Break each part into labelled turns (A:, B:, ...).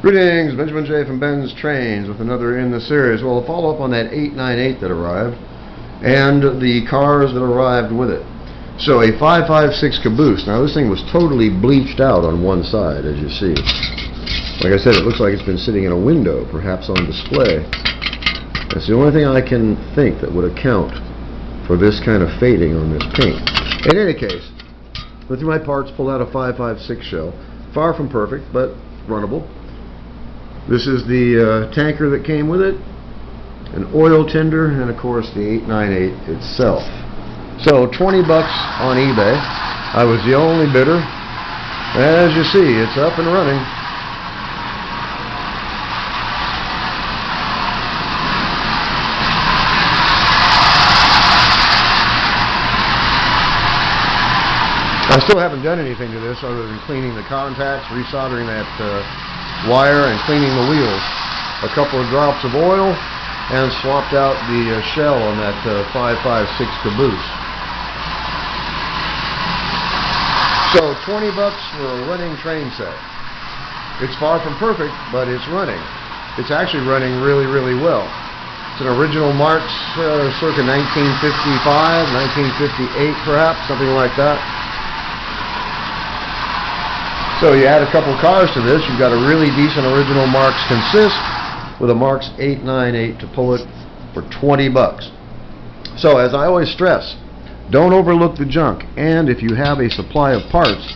A: Greetings, Benjamin J. from BENZTRAINZ with another in the series. Well, a follow-up on that 898 that arrived and the cars that arrived with it. So a 556 caboose. Now this thing was totally bleached out on one side, as you see. Like I said, it looks like it's been sitting in a window, perhaps on display. That's the only thing I can think that would account for this kind of fading on this paint. In any case, went through my parts, pulled out a 556 shell. Far from perfect, but runnable. This is the tanker that came with it, an oil tender, and of course the 898 itself. So 20 bucks on eBay. I was the only bidder. As you see, it's up and running. I still haven't done anything to this other than cleaning the contacts, resoldering that wire, and cleaning the wheels. A couple of drops of oil, and swapped out the shell on that 556 caboose. So 20 bucks for a running train set. It's far from perfect, but it's running. It's actually running really, really well. It's an original Marx, circa 1955, 1958 perhaps, something like that. So you add a couple cars to this, you've got a really decent original Marx consist with a Marx 898 to pull it for 20 bucks. So as I always stress, don't overlook the junk. And if you have a supply of parts,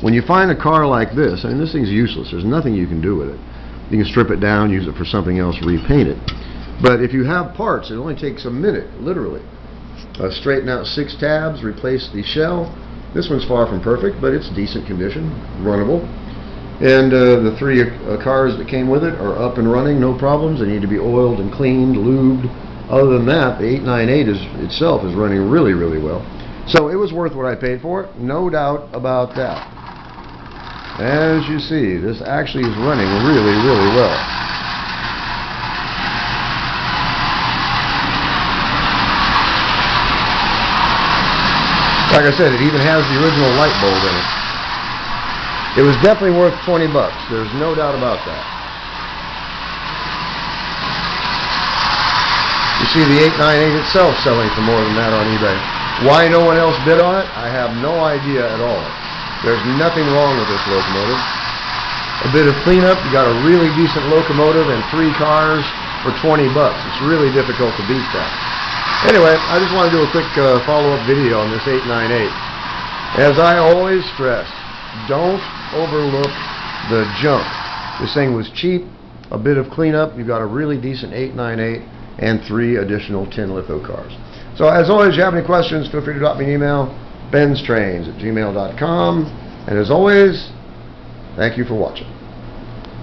A: when you find a car like this, I mean, this thing's useless. There's nothing you can do with it. You can strip it down, use it for something else, repaint it. But if you have parts, it only takes a minute, literally. Straighten out 6 tabs, replace the shell. This one's far from perfect, but it's decent condition, runnable. And the 3 cars that came with it are up and running, no problems. They need to be oiled and cleaned, lubed. Other than that, the 898 itself is running really, really well. So it was worth what I paid for it, no doubt about that. As you see, this actually is running really, really well. Like I said, it even has the original light bulb in it. It was definitely worth 20 bucks. There's no doubt about that. You see the 898 itself selling for more than that on eBay. Why no one else bid on it? I have no idea at all. There's nothing wrong with this locomotive. A bit of cleanup, you got a really decent locomotive and 3 cars for 20 bucks. It's really difficult to beat that. Anyway, I just want to do a quick follow-up video on this 898. As I always stress, don't overlook the junk. This thing was cheap, a bit of cleanup, you've got a really decent 898 and 3 additional tin litho cars. So as always, if you have any questions, feel free to drop me an email, BENZTRAINZ@gmail.com. And as always, thank you for watching.